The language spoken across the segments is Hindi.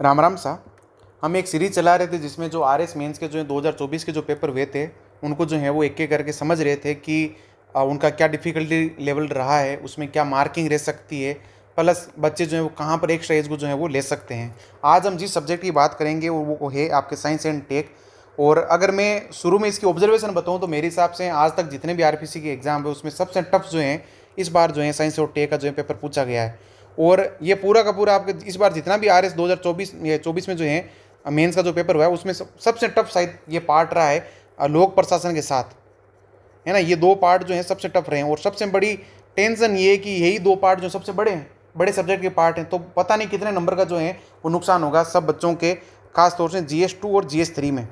राम राम सा। हम एक सीरीज चला रहे थे जिसमें जो आरएस मेंस के जो है 2024 के जो पेपर हुए थे उनको जो है वो एक एक करके समझ रहे थे कि उनका क्या डिफ़िकल्टी लेवल रहा है, उसमें क्या मार्किंग रह सकती है, प्लस बच्चे जो हैं वो कहाँ पर एक्स्ट्रा एज को जो है वो ले सकते हैं। आज हम जिस सब्जेक्ट की बात करेंगे वो है आपके साइंस एंड टेक। और अगर मैं शुरू में इसकी ऑब्जर्वेशन बताऊं तो मेरे हिसाब से आज तक जितने भी आरपीसी के एग्जाम है उसमें सबसे टफ जो है इस बार जो है साइंस और टेक का जो है पेपर पूछा गया है। और ये पूरा का पूरा आपके इस बार जितना भी आर एस 2024 या 24 में जो है मेंस का जो पेपर हुआ है उसमें सबसे टफ शायद ये पार्ट रहा है लोक प्रशासन के साथ, है ना। ये दो पार्ट जो है सबसे टफ रहे हैं और सबसे बड़ी टेंशन ये है कि यही दो पार्ट जो सबसे बड़े हैं, बड़े सब्जेक्ट के पार्ट हैं, तो पता नहीं कितने नंबर का जो है वो नुकसान होगा सब बच्चों के, खास तौर से GS2 और GS3 में।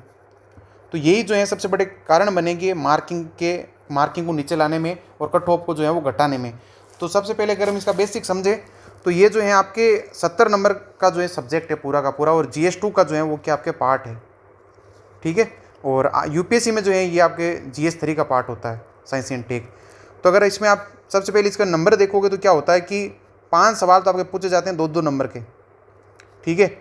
तो यही जो है सबसे बड़े कारण बनेंगे मार्किंग को नीचे लाने में और कट ऑफ को जो है वो घटाने में। तो सबसे पहले अगर हम इसका बेसिक समझे तो ये जो है आपके 70 नंबर का जो है सब्जेक्ट है पूरा का पूरा, और GS2 का जो है वो क्या आपके पार्ट है, ठीक है। और यूपीएससी में जो है ये आपके GS3 का पार्ट होता है, साइंस एंड टेक। तो अगर इसमें आप सबसे पहले इसका नंबर देखोगे तो क्या होता है कि 5 सवाल तो आपके पूछे जाते हैं 2-2 नंबर के, ठीक है।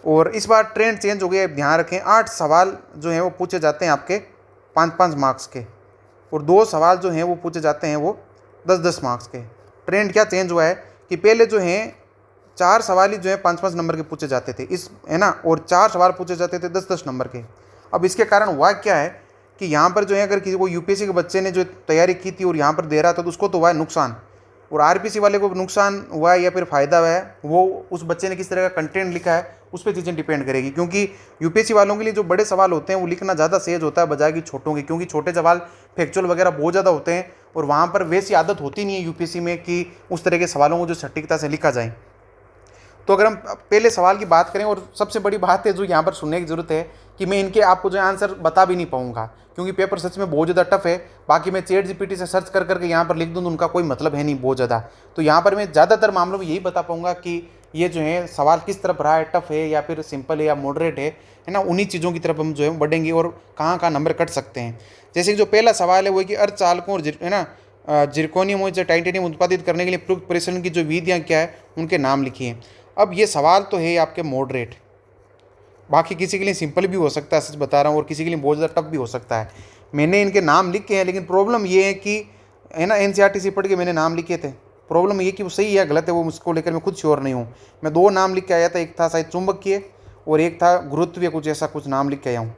और इस बार ट्रेंड चेंज हो गया है, ध्यान रखें 8 सवाल जो हैं वो पूछे जाते हैं आपके 5-5 मार्क्स के, और 2 सवाल जो हैं वो पूछे जाते हैं वो 10-10 मार्क्स के। ट्रेंड क्या चेंज हुआ है कि पहले जो हैं 4 सवाल ही जो है 5-5 नंबर के पूछे जाते थे, इस है ना, और 4 सवाल पूछे जाते थे 10-10 नंबर के। अब इसके कारण हुआ क्या है कि यहाँ पर जो है अगर किसी को यूपीएससी के बच्चे ने जो तैयारी की थी और यहाँ पर दे रहा था तो उसको तो हुआ है नुकसान, और आरपीसी वाले को नुकसान हुआ है या फिर फ़ायदा हुआ है वो उस बच्चे ने किस तरह का कंटेंट लिखा है उस पर चीज़ें डिपेंड करेगी। क्योंकि यूपीएससी वालों के लिए जो बड़े सवाल होते हैं वो लिखना ज़्यादा सहज होता है बजाय कि छोटों के, क्योंकि छोटे सवाल फैक्चुअल वगैरह बहुत ज़्यादा होते हैं और वहाँ पर वैसी आदत होती नहीं है यूपीएससी में कि उस तरह के सवालों को जो सटीकता से लिखा जाए। तो अगर हम पहले सवाल की बात करें, और सबसे बड़ी बात है जो यहाँ पर सुनने की ज़रूरत है कि मैं इनके आपको जो आंसर बता भी नहीं पाऊंगा क्योंकि पेपर सच में बहुत ज़्यादा टफ है। बाकी मैं चैट जीपीटी से सर्च कर करके यहाँ पर लिख दूँ तो उनका कोई मतलब है नहीं बहुत ज़्यादा। तो यहाँ पर मैं ज़्यादातर मामलों में यही बता पाऊंगा कि ये जो है सवाल किस तरफ रहा है, टफ है या फिर सिंपल है या मॉडरेट है ना। उन्हीं चीज़ों की तरफ हम जो है बढ़ेंगे और कहाँ कहाँ नंबर कट सकते हैं। जैसे कि जो पहला सवाल है वो है कि अर्धचालकों और है ना जिरकोनियम और टाइटेनियम उत्पादित करने के लिए प्रयुक्त परिक्षण की जो विधियाँ क्या है उनके नाम लिखिए। अब ये सवाल तो है आपके मॉडरेट, बाकी किसी के लिए सिंपल भी हो सकता है, सच बता रहा हूँ, और किसी के लिए बहुत ज़्यादा टफ भी हो सकता है। मैंने इनके नाम लिखे हैं लेकिन प्रॉब्लम ये है कि है ना एनसीईआरटी से पढ़ के मैंने नाम लिखे थे। प्रॉब्लम ये कि वो सही है गलत है वो मुझको लेकर मैं खुद श्योर नहीं हूँ। मैं 2 नाम लिख के आया था, एक था शायद चुंबकीय और एक था गुरुत्वीय, कुछ ऐसा कुछ नाम लिख के आया हूँ।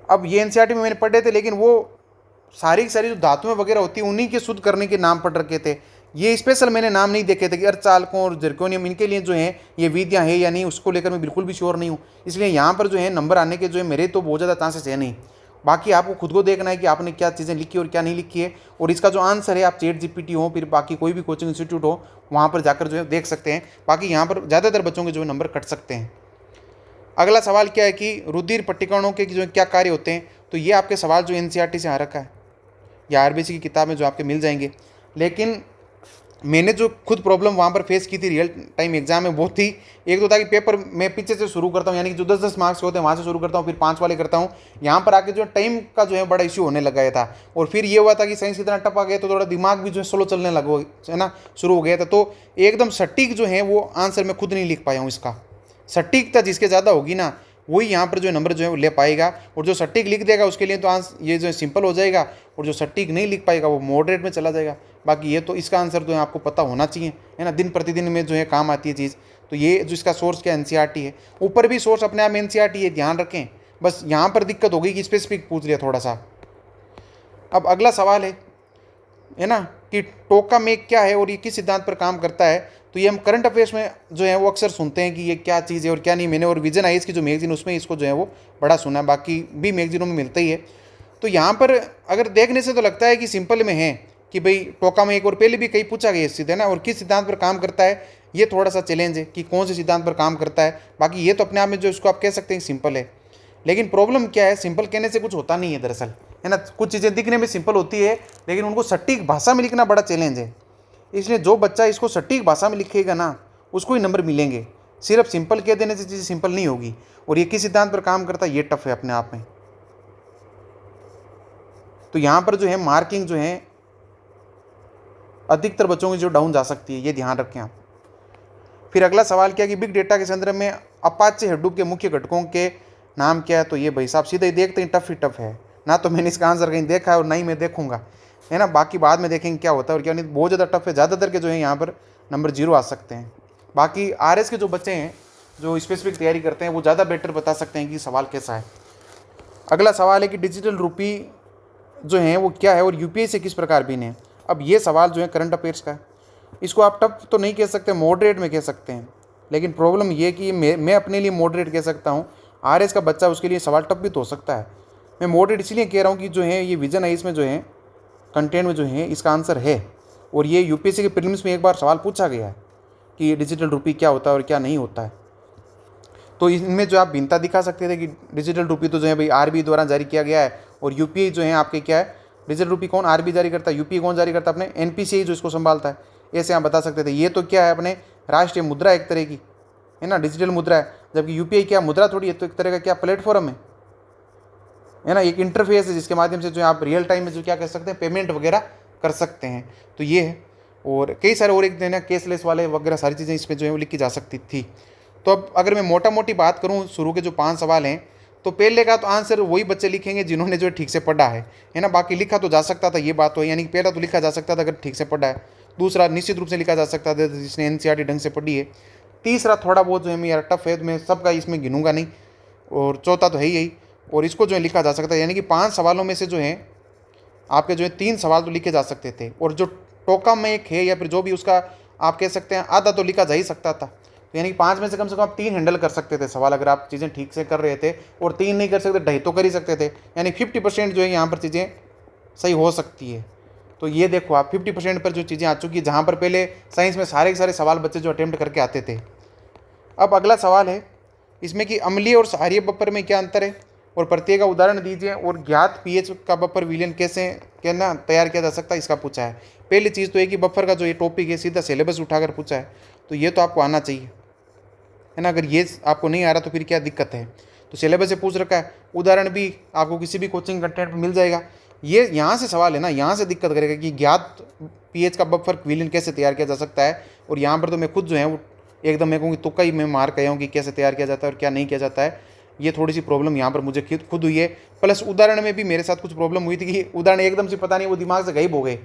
अब ये एनसीईआरटी में मैंने पढ़े थे लेकिन वो सारी की सारी जो धातुएं वगैरह होती है उन्हीं के शुद्ध करने के नाम पढ़ रखे थे। ये स्पेशल मैंने नाम नहीं देखे थे कि अर्धचालकों और जिरकोनियम इनके लिए जो है ये विधियाँ है या नहीं, उसको लेकर मैं बिल्कुल भी श्योर नहीं हूँ। इसलिए यहाँ पर जो है नंबर आने के जो है मेरे तो बहुत ज़्यादा चांसेस है नहीं। बाकी आपको खुद को देखना है कि आपने क्या चीज़ें लिखी और क्या नहीं लिखी है, और इसका जो आंसर है आप चैट जीपीटी हो फिर बाकी कोई भी कोचिंग इंस्टीट्यूट हो वहाँ पर जाकर जो है देख सकते हैं। बाकी यहाँ पर ज़्यादातर बच्चों के जो है नंबर कट सकते हैं। अगला सवाल क्या है कि रुधिर पट्टिकणों के जो क्या कार्य होते हैं। तो ये आपके सवाल जो एनसीईआरटी से आ रखा है या आरबीसी की किताब में जो आपके मिल जाएंगे। लेकिन मैंने जो खुद प्रॉब्लम वहाँ पर फेस की थी रियल टाइम एग्जाम में वो थी, एक तो था कि पेपर मैं पीछे से शुरू करता हूँ यानी कि जो 10-10 मार्क्स होते हैं वहाँ से शुरू करता हूँ फिर 5 वाले करता हूँ। यहाँ पर आके जो टाइम का जो है बड़ा इश्यू होने लग गया था, और फिर ये हुआ था कि साइंस इतना टफ आ गया तो थोड़ा दिमाग भी जो है स्लो चलने लगा है ना, शुरू हो गया था। तो एकदम सटीक जो है वो आंसर मैं खुद नहीं लिख पाया हूँ इसका। सटीकता जिसके ज़्यादा होगी ना वही यहाँ पर जो नंबर जो है वो ले पाएगा, और जो सटीक लिख देगा उसके लिए तो आंसर ये जो है सिंपल हो जाएगा, और जो सटीक नहीं लिख पाएगा वो मॉडरेट में चला जाएगा। बाकी ये तो इसका आंसर जो है आपको पता होना चाहिए, है ना, दिन प्रतिदिन में जो है काम आती है चीज़। तो ये जो इसका सोर्स क्या एनसीईआरटी है, ऊपर भी सोर्स अपने आप एनसीईआरटी है, ध्यान रखें। बस यहाँ पर दिक्कत होगी कि स्पेसिफिक पूछ लिया थोड़ा सा। अब अगला सवाल है ना कि टोकामेक क्या है और ये किस सिद्धांत पर काम करता है। तो ये हम करंट अफेयर्स में जो है वो अक्सर सुनते हैं कि ये क्या चीज़ है और क्या नहीं। मैंने और विजन आइज की जो मैगजीन उसमें इसको जो है वो बड़ा सुना है, बाकी भी मैगजीनों में मिलता ही है। तो यहाँ पर अगर देखने से तो लगता है कि सिंपल में है कि भाई टोकामेक, और पहले भी कहीं पूछा गया इससे, है ना, और किस सिद्धांत पर काम करता है। ये थोड़ा सा चैलेंज है कि कौन से सिद्धांत पर काम करता है। बाकी ये तो अपने आप में जो इसको आप कह सकते हैं सिंपल है, लेकिन प्रॉब्लम क्या है सिंपल कहने से कुछ होता नहीं है दरअसल, है ना। कुछ चीज़ें दिखने में सिंपल होती है लेकिन उनको सटीक भाषा में लिखना बड़ा चैलेंज है। इसलिए जो बच्चा इसको सटीक भाषा में लिखेगा ना उसको ही नंबर मिलेंगे। सिर्फ सिंपल कह देने से चीज़ें सिंपल नहीं होगी, और ये किस सिद्धांत पर काम करता है ये टफ है अपने आप में। तो यहाँ पर जो है मार्किंग जो है अधिकतर बच्चों की जो डाउन जा सकती है, ये ध्यान रखें आप। फिर अगला सवाल क्या कि बिग डेटा के संदर्भ में अपाचे हडूप के मुख्य घटकों के नाम क्या है। तो ये भाई साहब सीधे ही देखते हैं टफ ही टफ है ना, तो मैंने इसका आंसर कहीं देखा है और ना ही मैं देखूंगा, है ना। बाकी बाद में देखेंगे क्या होता है और क्या नहीं। बहुत ज़्यादा टफ है, ज़्यादातर के जो है यहाँ पर नंबर 0 आ सकते हैं। बाकी RS के जो बच्चे हैं जो स्पेसिफिक तैयारी करते हैं वो ज़्यादा बेटर बता सकते हैं कि सवाल कैसा है। अगला सवाल है कि डिजिटल रुपी जो है वो क्या है और UPI से किस प्रकार भिन्न है। अब ये सवाल जो है करंट अफेयर्स का है, इसको आप टफ तो नहीं कह सकते, मॉडरेट में कह सकते हैं। लेकिन प्रॉब्लम ये कि मैं अपने लिए मॉडरेट कह सकता हूँ, RS का बच्चा उसके लिए सवाल टफ भी तो हो सकता है। मैं मॉडरेट इसलिए कह रहा हूँ कि जो है ये विजन है, इसमें जो है कंटेंट में जो है इसका आंसर है। और ये UPSC के प्रीलिम्स में एक बार सवाल पूछा गया है कि डिजिटल रुपी क्या होता है और क्या नहीं होता है। तो इनमें जो आप भिन्नता दिखा सकते थे कि डिजिटल रुपी तो जो है भाई RBI द्वारा जारी किया गया है और UPI जो है आपके क्या है, डिजिटल रुपी कौन RBI जारी करता है, UPI कौन जारी करता है, अपने NPCI जो इसको संभालता है। ऐसे आप बता सकते थे। ये तो क्या है अपने राष्ट्रीय मुद्रा एक तरह की, है ना, डिजिटल मुद्रा है। जबकि UPI क्या मुद्रा थोड़ी है, तो एक तरह का क्या प्लेटफॉर्म है ना, एक इंटरफेस है जिसके माध्यम से जो आप रियल टाइम में जो क्या कर सकते हैं, पेमेंट वगैरह कर सकते हैं। तो ये है। और कई सारे और एक देना केसलेस वाले वगैरह सारी चीज़ें इसमें जो है वो लिखी जा सकती थी। तो अब अगर मैं मोटा मोटी बात करूँ शुरू के जो 5 सवाल हैं, तो पहले का तो आंसर वही बच्चे लिखेंगे जिन्होंने जो ठीक से पढ़ा है ना। बाकी लिखा तो जा सकता था, ये बात तो है, यानी कि पहला तो लिखा जा सकता था अगर ठीक से पढ़ा है। दूसरा निश्चित रूप से लिखा जा सकता था जिसने NCERT ढंग से पढ़ी है। तीसरा थोड़ा बहुत जो है यार टफ है, तो मैं सबका इसमें गिनूंगा नहीं। और चौथा तो है ही यही, और इसको जो है लिखा जा सकता है। यानी कि 5 सवालों में से जो है आपके जो है 3 सवाल तो लिखे जा सकते थे, और जो टोका में एक है या फिर जो भी उसका आप कह सकते हैं आधा तो लिखा जा ही सकता था। तो यानी कि 5 में से कम आप 3 हैंडल कर सकते थे सवाल, अगर आप चीज़ें ठीक से कर रहे थे। और 3 नहीं कर सकते, 2.5 तो कर ही सकते थे। यानी 50% जो है यहाँ पर चीज़ें सही हो सकती है। तो ये देखो आप 50% पर जो चीज़ें आ चुकी है, जहाँ पर पहले साइंस में सारे के सारे सवाल बच्चे जो अटेम्प्ट करके आते थे। अब अगला सवाल है इसमें कि अम्लीय और क्षारीय बफर में क्या अंतर है, और प्रत्येक का उदाहरण दीजिए, और ज्ञात पीएच का बफर विलयन कैसे कहना तैयार किया जा सकता है, इसका पूछा है। पहली चीज़ तो है कि बफर का जो ये टॉपिक है सीधा सिलेबस उठाकर पूछा है, तो ये तो आपको आना चाहिए, है ना। अगर ये आपको नहीं आ रहा तो फिर क्या दिक्कत है। तो सिलेबस से पूछ रखा है, उदाहरण भी आपको किसी भी कोचिंग कंटेंट में मिल जाएगा। ये यहाँ से सवाल है ना, यहाँ से दिक्कत करेगा कि ज्ञात पीएच का बफर विलयन कैसे तैयार किया जा सकता है। और यहाँ पर तो मैं खुद जो है वो एकदम मैं कहूँगी तुक्का ही मैं मार गया हूँ कि कैसे तैयार किया जाता है और क्या नहीं किया जाता है। ये थोड़ी सी प्रॉब्लम यहाँ पर मुझे खुद हुई है। प्लस उदाहरण में भी मेरे साथ कुछ प्रॉब्लम हुई थी कि उदाहरण एकदम से पता नहीं वो दिमाग से गायब हो गए,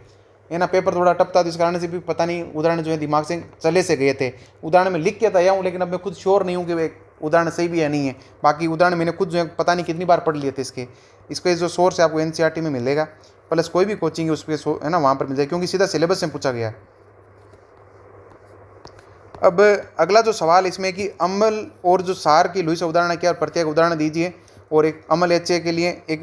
है ना। पेपर थोड़ा टफ था तो इस कारण से भी पता नहीं उदाहरण जो है दिमाग से चले से गए थे। उदाहरण में लिख के तो आया हूँ, लेकिन अब मैं खुद श्योर नहीं हूँ कि वे उदाहरण सही भी है नहीं है। बाकी उदाहरण मैंने खुद जो है पता नहीं कितनी बार पढ़ लिए थे इसके जो सोर्स है आपको NCERT में मिलेगा, प्लस कोई भी कोचिंग है उस पर है ना वहाँ पर मिल जाएगा, क्योंकि सीधा सिलेबस से पूछा गया। अब अगला जो सवाल इसमें कि अम्ल और जो सार की लुई से उदाहरण क्या, और प्रत्येक उदाहरण दीजिए। और एक अम्ल HA के लिए एक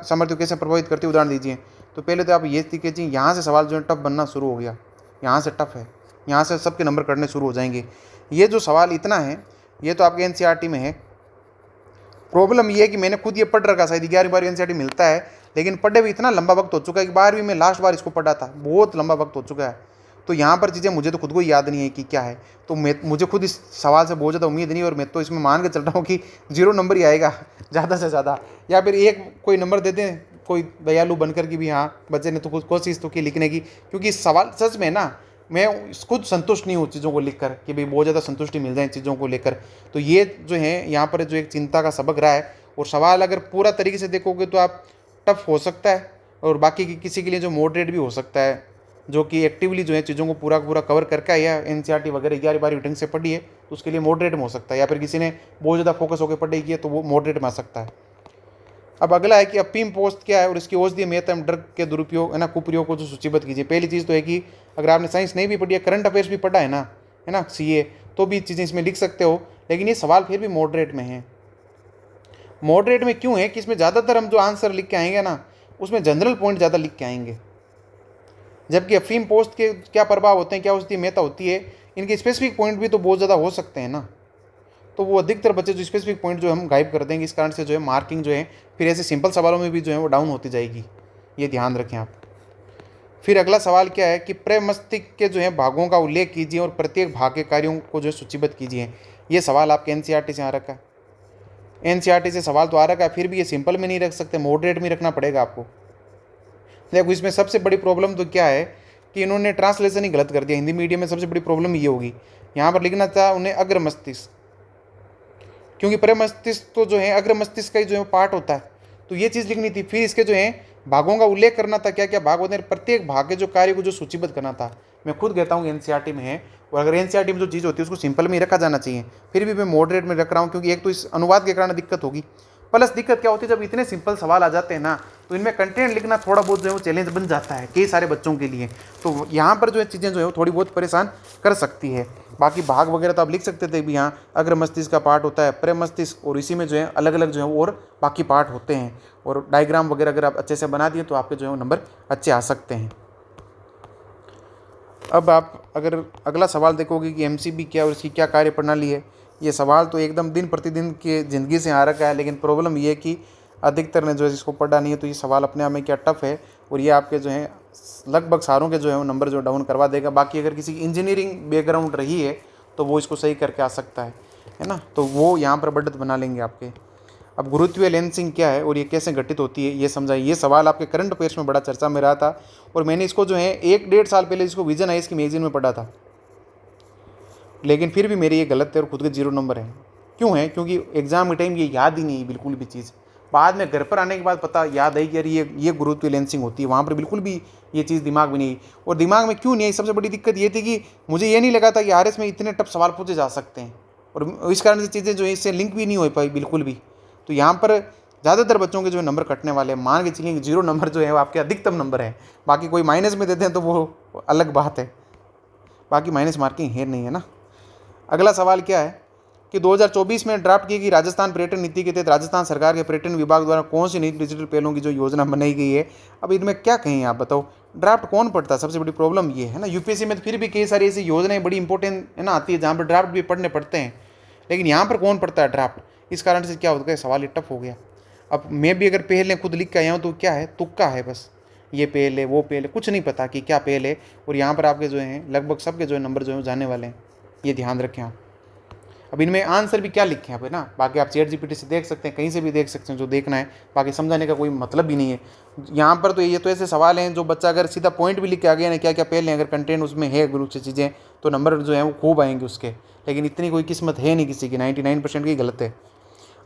सामर्थ्य कैसे प्रभावित करती है, उदाहरण दीजिए। तो पहले तो आप ये कीजिए, यहाँ से सवाल जो है टफ बनना शुरू हो गया, यहाँ से टफ है, यहाँ से सबके नंबर कटने शुरू हो जाएंगे। ये जो सवाल इतना है ये तो आपके NCERT में है। प्रॉब्लम ये है कि मैंने खुद ये पढ़ रखा, शायद 11वीं NCERT मिलता है, लेकिन पढ़े भी इतना लंबा वक्त हो चुका है कि 12वीं में लास्ट बार इसको पढ़ा था, बहुत लंबा वक्त हो चुका है। तो यहाँ पर चीज़ें मुझे तो खुद को ही याद नहीं है कि क्या है। तो मुझे खुद इस सवाल से बहुत ज़्यादा उम्मीद नहीं, और मैं तो इसमें मान के चल रहा हूँ कि 0 नंबर ही आएगा ज़्यादा से ज़्यादा, या फिर एक कोई नंबर दे दें कोई दयालु बनकर कि भी हाँ बच्चे ने तो कुछ कोशिश तो की लिखने की। क्योंकि सवाल सच में ना मैं खुद संतुष्ट नहीं हूँ चीज़ों को लिखकर कि भाई बहुत ज़्यादा संतुष्टि मिल जाए चीज़ों को लेकर। तो ये जो है यहाँ पर जो एक चिंता का सबक रहा है। और सवाल अगर पूरा तरीके से देखोगे तो आप टफ हो सकता है, और बाकी किसी के लिए जो मॉडरेट भी हो सकता है, जो कि एक्टिवली जो है चीज़ों को पूरा कवर करके आया NCERT वगैरह 11वीं ढंग से पढ़ी है, तो उसके लिए मॉडरेट में हो सकता है। या फिर किसी ने बहुत ज़्यादा फोकस होकर पढ़ाई की है तो वो मॉडरेट में आ सकता है। अब अगला है कि अफीम पोस्त क्या है और इसकी औषधीय महत्व एवं ड्रग के दुरुपयोग है ना कुप्रयोग को जो सूचीबद्ध कीजिए। पहली चीज़ तो है कि अगर आपने साइंस नहीं भी पढ़ी है, करंट अफेयर्स भी पढ़ा है ना CA, तो भी चीज़ें इसमें लिख सकते हो। लेकिन ये सवाल फिर भी मॉडरेट में है। मॉडरेट में क्यों है कि इसमें ज़्यादातर हम जो आंसर लिख के आएंगे ना उसमें जनरल पॉइंट ज़्यादा लिख के आएंगे, जबकि अफीम पोस्त के क्या प्रभाव होते हैं, क्या उसकी महत्ता होती है, इनके स्पेसिफिक पॉइंट भी तो बहुत ज़्यादा हो सकते हैं ना। तो वो अधिकतर बच्चे जो स्पेसिफिक पॉइंट जो हम गायब कर देंगे, इस कारण से जो है मार्किंग जो है फिर ऐसे सिंपल सवालों में भी जो है वो डाउन होती जाएगी, ये ध्यान रखें आप। फिर अगला सवाल क्या है कि प्रमस्तिष्क के जो है भागों का उल्लेख कीजिए और प्रत्येक भाग के कार्यों को जो है सूचीबद्ध कीजिए। ये सवाल आपके NCERT से आ रखा है, NCERT से सवाल तो आ रखा है, फिर भी ये सिंपल में नहीं रख सकते, मॉडरेट में रखना पड़ेगा आपको। देखो इसमें सबसे बड़ी प्रॉब्लम तो क्या है कि इन्होंने ट्रांसलेशन ही गलत कर दिया। हिंदी मीडियम में सबसे बड़ी प्रॉब्लम ये होगी। यहाँ पर लिखना था उन्हें अग्र मस्तिष्क, क्योंकि प्रमस्तिष्क तो जो है अग्र मस्तिष्क का ही जो है पार्ट होता है, तो ये चीज़ लिखनी थी। फिर इसके जो है भागों का उल्लेख करना था, क्या क्या भाग होते हैं, प्रत्येक भाग के जो कार्य को जो सूचीबद्ध करना था। मैं खुद कहता हूँ एनसीईआरटी में है, और अगर एनसीईआरटी में जो चीज़ होती है उसको सिंपल में ही रखा जाना चाहिए। फिर भी मैं मॉडरेट में रख रहा हूँ, क्योंकि एक तो इस अनुवाद के कारण दिक्कत होगी, प्लस दिक्कत क्या होती है जब इतने सिंपल सवाल आ जाते हैं ना, तो इनमें कंटेंट लिखना थोड़ा बहुत जो है वो चैलेंज बन जाता है कई सारे बच्चों के लिए। तो यहाँ पर जो है चीज़ें जो है वो थोड़ी बहुत परेशान कर सकती है। बाकी भाग वगैरह तो आप लिख सकते थे भी, यहाँ अग्र मस्तिष्क का पार्ट होता है, प्रे मस्तिष्क, और इसी में जो है अलग अलग जो है और बाकी पार्ट होते हैं। और डायग्राम वगैरह अगर आप अच्छे से बना दिए तो आपके जो है वो नंबर अच्छे आ सकते हैं। अब आप अगर अगला सवाल देखोगे कि एमसीबी क्या और इसकी क्या कार्य प्रणाली है, ये सवाल तो एकदम दिन प्रतिदिन के ज़िंदगी से आ रखा है, लेकिन प्रॉब्लम ये है कि अधिकतर ने जो है इसको पढ़ा नहीं है, तो ये सवाल अपने आप में क्या टफ है, और ये आपके जो है लगभग सारों के जो है वो नंबर जो डाउन करवा देगा। बाकी अगर किसी की इंजीनियरिंग बैकग्राउंड रही है तो वो इसको सही करके आ सकता है ना, तो वो यहाँ पर बढ़त बना लेंगे आपके। अब गुरुत्वीय लेंसिंग क्या है और ये कैसे घटित होती है ये समझाइए। ये सवाल आपके करंट अफेयर्स में बड़ा चर्चा में रहा था, और मैंने इसको जो है 1-1.5 साल पहले इसको विजन आइज की मैगजीन में पढ़ा था, लेकिन फिर भी मेरे ये गलत है और खुद के 0 नंबर हैं। क्यों है? क्योंकि एग्जाम के टाइम ये याद ही नहीं है बिल्कुल भी चीज़। बाद में घर पर आने के बाद पता याद आई कि यार ये गुरुत्वीय लेंसिंग होती है, वहाँ पर बिल्कुल भी ये चीज़ दिमाग में नहीं आई। और दिमाग में क्यों नहीं आई, सबसे बड़ी दिक्कत ये थी कि मुझे ये नहीं लगा था कि आरएस में इतने टफ सवाल पूछे जा सकते हैं, और इस कारण से चीज़ें जो है इससे लिंक भी नहीं हो पाई बिल्कुल भी। तो यहाँ पर ज़्यादातर बच्चों के जो है नंबर कटने वाले हैं। मान के चलिए 0 नंबर जो है वो आपके अधिकतम नंबर है। बाकी कोई माइनस में देते हैं तो वो अलग बात है, बाकी माइनस मार्किंग है नहीं, है ना। अगला सवाल क्या है कि 2024 में ड्राफ्ट की गई राजस्थान पर्यटन नीति के तहत राजस्थान सरकार के पर्यटन विभाग द्वारा कौन सी नई डिजिटल पहलों की जो योजना बनाई गई है। अब इनमें क्या कहें आप बताओ, ड्राफ्ट कौन पढ़ता है, सबसे बड़ी प्रॉब्लम ये है ना। यूपीएससी में तो फिर भी कई सारी ऐसी योजनाएं बड़ी इंपॉर्टेंट है ना आती है जहाँ पर ड्राफ्ट भी पढ़ने पड़ते हैं, लेकिन यहाँ पर कौन पढ़ता है ड्राफ्ट। इस कारण से क्या होता है, सवाल ये टफ हो गया। अब मैं भी अगर पहले खुद लिख के आया हूँ तो क्या है, तुक्का है बस, ये पहले वो पहले, कुछ नहीं पता कि क्या पहले। और यहाँ पर आपके जो हैं लगभग सबके जो है नंबर जो है जाने वाले हैं, ये ध्यान रखें आप। अब इनमें आंसर भी क्या लिखे हैं आप, है ना। बाकी आप चैट जीपीटी से देख सकते हैं, कहीं से भी देख सकते हैं जो देखना है, बाकी समझाने का कोई मतलब भी नहीं है यहाँ पर। तो ये तो ऐसे सवाल हैं जो बच्चा अगर सीधा पॉइंट भी लिख के आ गया ना, क्या क्या पहले अगर कंटेंट उसमें है ग्रुप से चीज़ें, तो नंबर जो है वो खूब आएंगे उसके। लेकिन इतनी कोई किस्मत है नहीं किसी की, 99% की गलत है।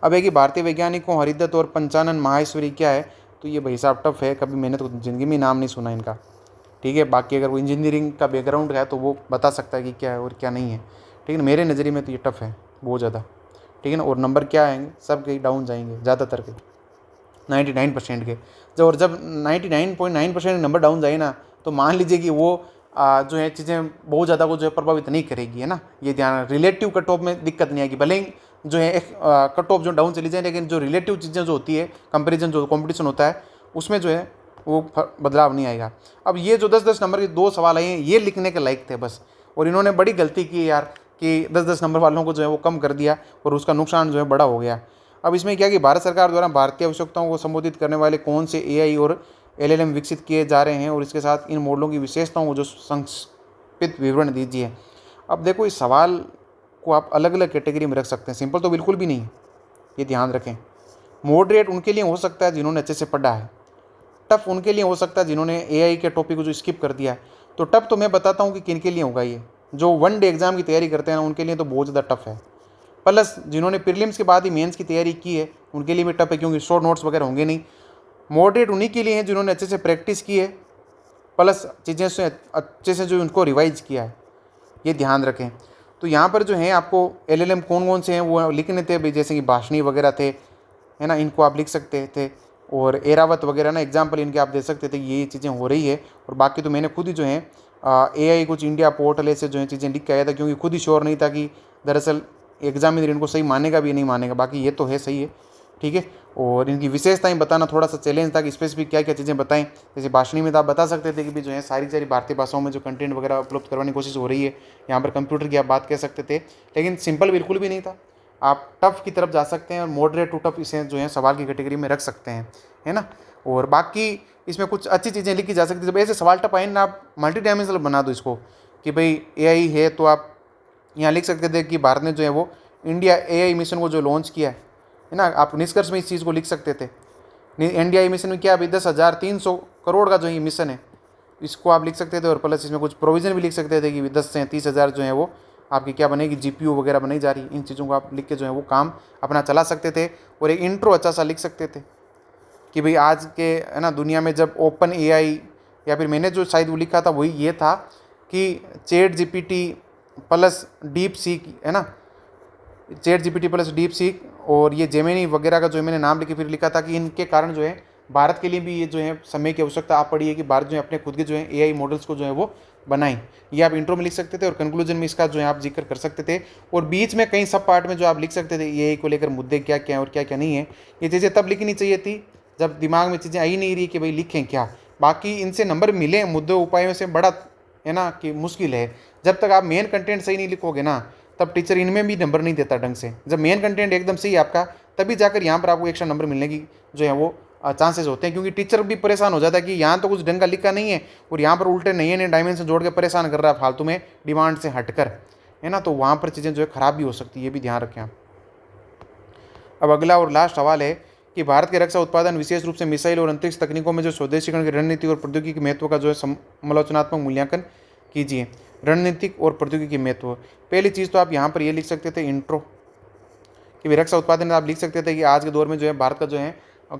अब है कि भारतीय वैज्ञानिकों हरिदत्त और पंचानन माहेश्वरी क्या है, तो ये भाई साहब टफ है, कभी मैंने तो ज़िंदगी में नाम नहीं सुना इनका, ठीक है। बाकी अगर वो इंजीनियरिंग का बैकग्राउंड है तो वो बता सकता है कि क्या है और क्या नहीं है, ठीक है। मेरे नज़रिए में तो ये टफ है बहुत ज़्यादा, ठीक है ना। और नंबर क्या आएंगे, सब के डाउन जाएंगे ज़्यादातर के, 99% के। जब 99.9% नंबर डाउन जाए ना, तो मान लीजिए कि वो जो है चीज़ें बहुत ज़्यादा को जो है प्रभावित नहीं करेगी, है ना। ये ध्यान, रिलेटिव कट ऑफ में दिक्कत नहीं आएगी, भले ही जो है एक कट ऑफ जो डाउन चली जाए, लेकिन जो रिलेटिव चीज़ें जो होती है, कंपेरिजन जो कॉम्पिटिशन होता है, उसमें जो है वो बदलाव नहीं आएगा। अब ये जो 10-10 नंबर के 2 सवाल आए हैं, ये लिखने के लायक थे बस, और इन्होंने बड़ी गलती की यार कि 10-10 नंबर वालों को जो है वो कम कर दिया, और उसका नुकसान जो है बड़ा हो गया। अब इसमें क्या कि भारत सरकार द्वारा भारतीय आवश्यकताओं को संबोधित करने वाले कौन से एआई और एलएलएम विकसित किए जा रहे हैं, और इसके साथ इन मॉडलों की विशेषताओं को जो संक्षिप्त विवरण दीजिए। अब देखो, इस सवाल को आप अलग अलग कैटेगरी में रख सकते हैं, सिंपल तो बिल्कुल भी नहीं, ये ध्यान रखें। मॉडरेट उनके लिए हो सकता है जिन्होंने अच्छे से पढ़ा है, टफ उनके लिए हो सकता है जिन्होंने एआई के टॉपिक को जो स्किप कर दिया है। तो टफ तो मैं बताता हूँ कि किन के लिए होगा, ये जो 1 डे एग्जाम की तैयारी करते हैं ना, उनके लिए तो बहुत ज़्यादा टफ है। प्लस जिन्होंने प्रीलिम्स के बाद ही मेंस की तैयारी की है, उनके लिए भी टफ है, क्योंकि शॉर्ट नोट्स वगैरह होंगे नहीं। मॉडरेट उन्हीं के लिए हैं जिन्होंने अच्छे से प्रैक्टिस की है, प्लस चीज़ें से अच्छे से जो उनको रिवाइज किया है, ये ध्यान रखें। तो यहाँ पर जो है आपको एलएलएम कौन कौन से हैं वो लिखने थे भाई, जैसे कि भाषणी वगैरह थे, है ना, इनको आप लिख सकते थे। और एरावत वगैरह ना एग्जाम्पल इनके आप दे सकते थे कि ये चीज़ें हो रही है। और बाकी तो मैंने खुद ही जो है एआई कुछ इंडिया पोर्टल से जो है चीज़ें लिख के आया था, क्योंकि खुद ही श्योर नहीं था कि दरअसल एग्जामिनर इनको सही मानेगा भी नहीं मानेगा। बाकी ये तो है सही है, ठीक है। और इनकी विशेषताएं बताना थोड़ा सा चैलेंज था कि स्पेसिफिक क्या क्या चीज़ें बताएं। जैसे भाषणी में तो आप बता सकते थे कि भी जो है सारी भारतीय भाषाओं में जो कंटेंट वगैरह उपलब्ध करवाने की कोशिश हो रही है, यहाँ पर कंप्यूटर की आप बात कह सकते थे, लेकिन सिंपल बिल्कुल भी नहीं था। आप टफ की तरफ जा सकते हैं, और मॉडरेट टू टफ इसे जो है सवाल की कैटेगरी में रख सकते हैं, है ना। और बाकी इसमें कुछ अच्छी चीज़ें लिखी जा सकती है। जब ऐसे सवाल टफ आए ना, आप मल्टी डायमेंशनल बना दो इसको कि भाई एआई है, तो आप यहाँ लिख सकते थे कि भारत ने जो है वो इंडिया एआई मिशन को जो लॉन्च किया है ना, आप निष्कर्ष में इस चीज़ को लिख सकते थे। इंडिया मिशन में क्या अभी 10,300 करोड़ का जो ये मिशन है इसको आप लिख सकते थे और प्लस इसमें कुछ प्रोविज़न भी लिख सकते थे कि 10 से 30,000 जो है वो आपकी क्या बनेगी, जीपीयू वगैरह बनाई जा रही है। इन चीज़ों को आप लिख के जो है वो काम अपना चला सकते थे। और एक इंट्रो अच्छा सा लिख सकते थे कि भाई आज के है ना दुनिया में जब ओपन एआई, या फिर मैंने जो शायद वो लिखा था वही ये था कि chat GPT plus deep seek है ना, chat GPT plus deep seek और ये जेमिनी वगैरह का जो मैंने नाम लिखे फिर लिखा था कि इनके कारण जो है भारत के लिए भी ये जो है समय की आवश्यकता आ पड़ी है कि भारत जो है अपने खुद के जो है एआई मॉडल्स को जो है वो बनाएं। ये आप इंट्रो में लिख सकते थे और कंक्लूजन में इसका जो है आप जिक्र कर सकते थे। और बीच में कई सब पार्ट में जो आप लिख सकते थे एआई को लेकर मुद्दे क्या क्या है और क्या क्या नहीं है, ये चीज़ें तब लिखनी चाहिए थी जब दिमाग में चीज़ें आई नहीं रही कि भाई लिखें क्या। बाकी इनसे नंबर मिले मुद्दे उपायों से बड़ा है ना कि मुश्किल है। जब तक आप मेन कंटेंट सही नहीं लिखोगे ना तब टीचर इनमें भी नंबर नहीं देता ढंग से। जब मेन कंटेंट एकदम सही है आपका तभी जाकर यहाँ पर आपको एक्स्ट्रा नंबर मिलने की जो है वो चांसेस होते हैं, क्योंकि टीचर भी परेशान हो जाता है कि यहाँ तो कुछ ढंग का लिखा नहीं है और यहाँ पर उल्टे नए नए डायमेंशन जोड़ के परेशान कर रहा है फालतू में डिमांड से हटकर, है ना। तो वहाँ पर चीज़ें जो है ख़राब भी हो सकती है, ये भी ध्यान रखें आप। अब अगला और लास्ट सवाल है कि भारत के रक्षा उत्पादन विशेष रूप से मिसाइल और अंतरिक्ष तकनीकों में जो स्वदेशीकरण की रणनीति और प्रौद्योगिकी महत्व का जो है समालोचनात्मक मूल्यांकन कीजिए। रणनीतिक और प्रौद्योगिकी महत्व, पहली चीज़ तो आप यहाँ पर ये लिख सकते थे इंट्रो कि रक्षा उत्पादन में आप लिख सकते थे कि आज के दौर में जो है भारत का जो है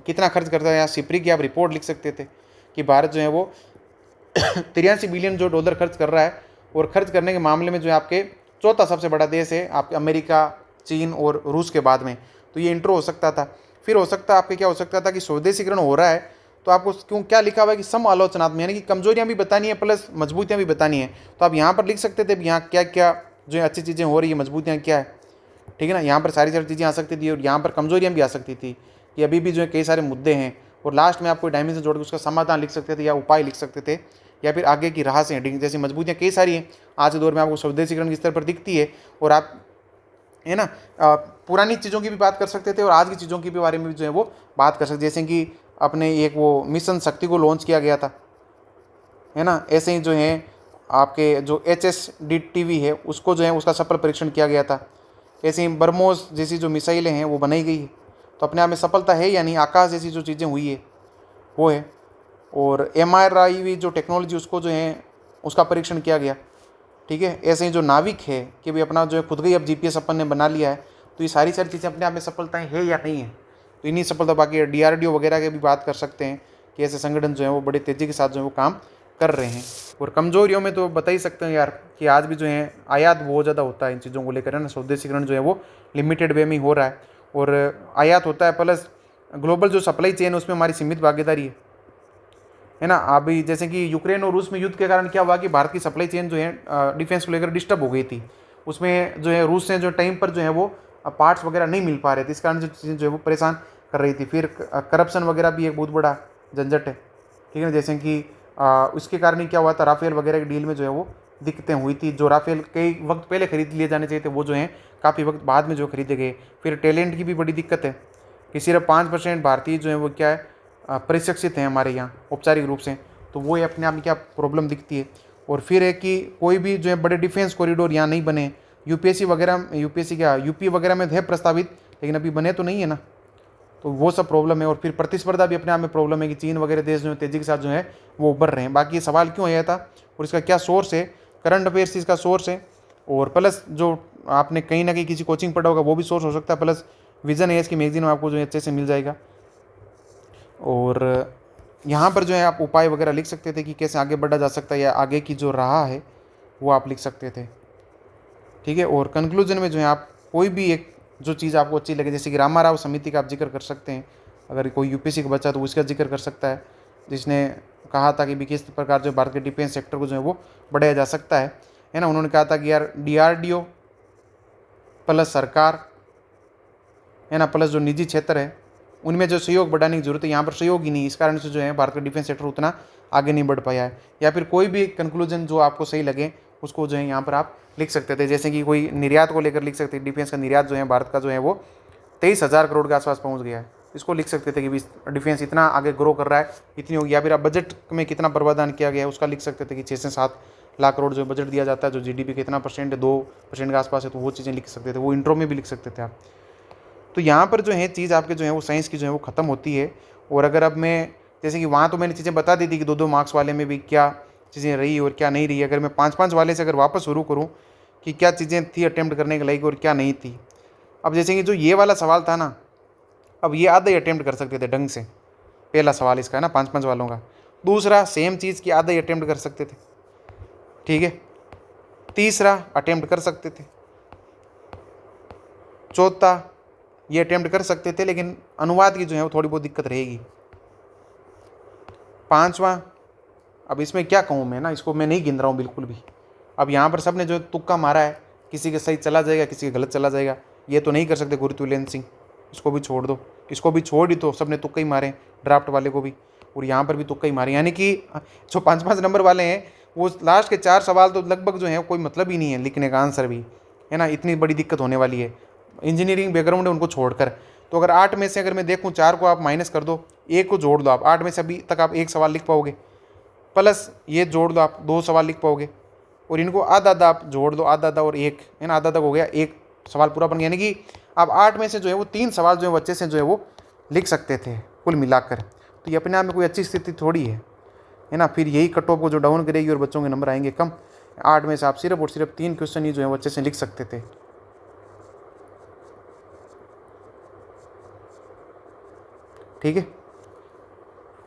कितना खर्च करता है। या सिपरी की आप रिपोर्ट लिख सकते थे कि भारत जो है वो 83 बिलियन जो डॉलर खर्च कर रहा है और खर्च करने के मामले में जो है आपके चौथा सबसे बड़ा देश है आपके अमेरिका, चीन और रूस के बाद में। तो ये इंट्रो हो सकता था। फिर हो सकता है आपके क्या हो सकता था कि स्वदेशीकरण हो रहा है तो आपको क्यों क्या लिखा हुआ है कि सम आलोचनात्मक, यानी कि कमजोरियां भी बतानी है प्लस मजबूतियां भी बतानी है। तो आप यहाँ पर लिख सकते थे यहाँ क्या क्या जो है अच्छी चीज़ें हो रही है, मजबूतियाँ क्या है, ठीक है ना। यहाँ पर सारी चीज़ें आ सकती थी और यहाँ पर कमजोरियाँ भी आ सकती थी कि अभी भी जो है कई सारे मुद्दे हैं। और लास्ट में आप कोई डायमेंशन जोड़ के उसका समाधान लिख सकते थे या उपाय लिख सकते थे या फिर आगे की राह से हेडिंग। जैसी मजबूतियाँ कई सारी हैं आज के दौर में आपको स्वदेशीकरण के स्तर पर दिखती है और आप है ना पुरानी चीज़ों की भी बात कर सकते थे और आज की चीज़ों के भी बारे में भी जो है वो बात कर सकते। जैसे कि अपने एक वो मिशन शक्ति को लॉन्च किया गया था, है ना। ऐसे ही जो है आपके जो HSDTV है उसको जो है उसका सफल परीक्षण किया गया था। ऐसे ही ब्रह्मोस जैसी जो मिसाइलें हैं वो बनाई गई है, तो अपने आप में सफलता है यानी आकाश जैसी जो चीज़ें हुई है वो है। और MRIV जो टेक्नोलॉजी उसको जो है उसका परीक्षण किया गया, ठीक है। ऐसे ही जो नाविक है कि भाई अपना जो है खुद का ही अब GPS अपन ने बना लिया है, तो ये सारी चीज़ें अपने आप में सफलताएं है या नहीं है। तो इन्हीं सफलता, बाकी DRDO वगैरह की भी बात कर सकते हैं कि ऐसे संगठन जो है वो बड़ी तेज़ी के साथ जो है वो काम कर रहे हैं। और कमजोरियों में तो बता ही सकते हैं यार कि आज भी जो है आयात बहुत ज़्यादा होता है इन चीज़ों को लेकर, है ना। स्वदेशीकरण जो है वो लिमिटेड वे में हो रहा है और आयात होता है प्लस ग्लोबल जो सप्लाई चेन है उसमें हमारी सीमित भागीदारी है ना। अभी जैसे कि यूक्रेन और रूस में युद्ध के कारण क्या हुआ कि भारत की सप्लाई चेन जो है डिफेंस को लेकर डिस्टर्ब हो गई थी। उसमें जो है रूस से जो टाइम पर जो है वो पार्ट्स वगैरह नहीं मिल पा रहे थे, इस कारण जो चीज़ें जो है वो परेशान कर रही थी। फिर करप्शन वगैरह भी एक बहुत बड़ा झंझट है, ठीक है। जैसे कि उसके कारण ही क्या हुआ था, राफेल वगैरह की डील में जो है वो दिक्कतें हुई थी। जो राफेल कई वक्त पहले खरीद लिए जाने चाहिए थे वो जो है काफ़ी वक्त बाद में जो खरीदे गए। फिर टैलेंट की भी बड़ी दिक्कत है कि सिर्फ 5% भारतीय जो है वो क्या है प्रशिक्षित हैं हमारे यहाँ औपचारिक रूप से, तो वो अपने आप में क्या प्रॉब्लम दिखती है। और फिर है कि कोई भी जो है बड़े डिफेंस कॉरिडोर यहाँ नहीं बने। यूपीएससी वगैरह, यूपीएससी क्या यूपी वगैरह में है प्रस्तावित, लेकिन अभी बने तो नहीं है ना, तो वो सब प्रॉब्लम है। और फिर प्रतिस्पर्धा भी अपने आप में प्रॉब्लम है कि चीन वगैरह देश जो है तेज़ी के साथ जो है वो उभर रहे हैं। बाकी ये सवाल क्यों आया था और इसका क्या सोर्स है, करंट अफेयर्स इसका सोर्स है। और प्लस जो आपने कहीं ना कहीं किसी कोचिंग पढ़ा होगा वो भी सोर्स हो सकता है, प्लस विजन है इसकी मैगजीन में आपको जो है अच्छे से मिल जाएगा। और यहाँ पर जो है आप उपाय वगैरह लिख सकते थे कि कैसे आगे बढ़ा जा सकता है या आगे की जो राह है वो आप लिख सकते थे, ठीक है। और कंक्लूजन में जो है आप कोई भी एक जो चीज़ आपको अच्छी लगे, जैसे कि रामाराव समिति का आप जिक्र कर सकते हैं। अगर कोई यूपीएससी का बच्चा तो उसका जिक्र कर सकता है, जिसने कहा था कि किस प्रकार जो भारत के डिफेंस सेक्टर को जो है वो बढ़ाया जा सकता है ना। उन्होंने कहा था कि यार DRDO प्लस सरकार है ना प्लस जो निजी क्षेत्र है उनमें जो सहयोग बढ़ाने की जरूरत है, यहाँ पर सहयोग ही नहीं, इस कारण से जो है भारत का डिफेंस सेक्टर उतना आगे नहीं बढ़ पाया है। या फिर कोई भी कंक्लूजन जो आपको सही लगे उसको जो है यहाँ पर आप लिख सकते थे। जैसे कि कोई निर्यात को लेकर लिख सकते हैं, डिफेंस का निर्यात जो है भारत का जो है वो 23,000 करोड़ के आसपास पहुँच गया है, इसको लिख सकते थे कि डिफेंस इतना आगे ग्रो कर रहा है, इतनी होगी। या फिर आप बजट में कितना प्रावधान किया गया है उसका लिख सकते थे कि 6 से 7 लाख करोड़ जो बजट दिया जाता है, जो GDP का इतना परसेंट है 2% के आसपास है, तो वो चीज़ें लिख सकते थे, वो इंट्रो में भी लिख सकते थे आप। तो यहाँ पर जो है चीज़ आपके जो है वो साइंस की जो है वो ख़त्म होती है। और अगर अब मैं जैसे कि वहाँ तो मैंने चीज़ें बता दी थी कि 2-2 मार्क्स वाले में भी क्या चीज़ें रही और क्या नहीं रही। अगर मैं 5-5 वाले से अगर वापस शुरू करूँ कि क्या चीज़ें थी अटेम्प्ट करने के लायक और क्या नहीं थी। अब जैसे कि जो ये वाला सवाल था ना, अब ये आधा ही अटेम्प्ट कर सकते थे ढंग से, पहला सवाल इसका है ना 5-5 वालों का। दूसरा सेम चीज़ की आधा ही अटेम्प्ट कर सकते थे, ठीक है। तीसरा अटेम्प्ट कर सकते थे। चौथा ये अटेम्प्ट कर सकते थे, लेकिन अनुवाद की जो है वो थोड़ी बहुत दिक्कत रहेगी। पांचवा, अब इसमें क्या कहूँ मैं ना, इसको मैं नहीं गिन रहा हूँ बिल्कुल भी। अब यहाँ पर सबने जो तुक्का मारा है, किसी के सही चला जाएगा, किसी के गलत चला जाएगा, ये तो नहीं कर सकते गुरुतुल्यन सिंह, इसको भी छोड़ दो। इसको भी छोड़ ही तो सबने तुक्का ही मारे, ड्राफ्ट वाले को भी, और यहाँ पर भी तुक्का ही मारे। यानी कि जो 5-5 नंबर वाले हैं वो लास्ट के 4 सवाल तो लगभग जो है कोई मतलब ही नहीं है लिखने का आंसर भी, है ना। इतनी बड़ी दिक्कत होने वाली है इंजीनियरिंग बैकग्राउंड है उनको छोड़कर। तो अगर 8 में से अगर मैं देखूँ 4 को आप माइनस कर दो, 1 को जोड़ दो, आप 8 में से अभी तक आप 1 सवाल लिख पाओगे, प्लस ये जोड़ दो आप 2 सवाल लिख पाओगे, और इनको आधा आधा आप जोड़ दो, आधा आधा और 1, है ना, आधा आधा हो गया, 1 सवाल पूरा बन गया। यानी कि आप 8 में से जो है वो 3 सवाल जो है बच्चे से जो है वो लिख सकते थे कुल मिलाकर। तो ये अपने आप में कोई अच्छी स्थिति थोड़ी है ना। फिर यही कट ऑफ को जो डाउन करेगी और बच्चों के नंबर आएंगे कम। 8 में से आप सिर्फ और सिर्फ 3 क्वेश्चन ही जो है बच्चे से लिख सकते थे, ठीक है।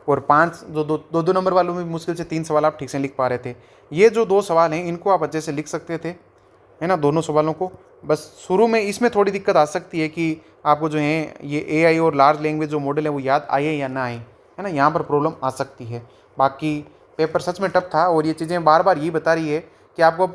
और 5 जो दो नंबर वालों में मुश्किल से 3 सवाल आप ठीक से लिख पा रहे थे। ये जो 2 सवाल हैं इनको आप अच्छे से लिख सकते थे, है ना, दोनों सवालों को। बस शुरू में इसमें थोड़ी दिक्कत आ सकती है कि आपको जो है ये AI और लार्ज लैंग्वेज जो मॉडल है वो याद आए या ना आए, है ना, यहाँ पर प्रॉब्लम आ सकती है। बाकी पेपर सच में टफ था, और ये चीज़ें बार बार ये बता रही है कि आपको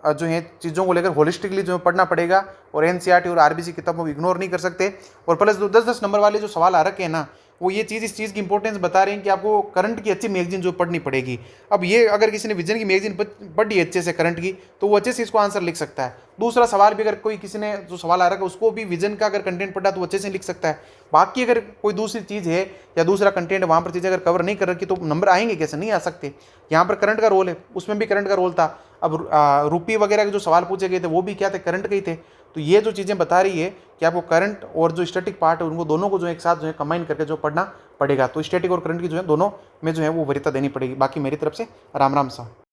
जो है चीज़ों को लेकर होलिस्टिकली जो है पढ़ना पड़ेगा, और NCERT और RBC किताबों को इग्नोर नहीं कर सकते। और प्लस जो 10-10 नंबर वाले जो सवाल आ रखे हैं ना, वो ये चीज़ इस चीज़ की इंपॉर्टेंस बता रहे हैं कि आपको करंट की अच्छी मैगजीन जो पढ़नी पड़ेगी। अब ये अगर किसी ने विजन की मैगजीन पढ़ी अच्छे से करंट की, तो वो अच्छे से इसको आंसर लिख सकता है। दूसरा सवाल भी अगर कोई किसी ने जो सवाल आ रखा है उसको भी विजन का अगर कंटेंट पढ़ा तो वो अच्छे से लिख सकता है। बाकी अगर कोई दूसरी चीज़ है या दूसरा कंटेंट वहाँ पर चीज़ें अगर कवर नहीं कर रखी तो नंबर आएंगे कैसे, नहीं आ सकते। यहाँ पर करंट का रोल है, उसमें भी करंट का रोल था। अब रुपये वगैरह के जो सवाल पूछे गए थे वो भी क्या थे, करंट के ही थे। तो ये जो चीज़ें बता रही है कि आपको करंट और जो स्टैटिक पार्ट है उनको दोनों को जो एक साथ जो है कंबाइन करके जो पढ़ना पड़ेगा। तो स्टैटिक और करंट की जो है दोनों में जो है वो वरीयता देनी पड़ेगी। बाकी मेरी तरफ से राम राम सा।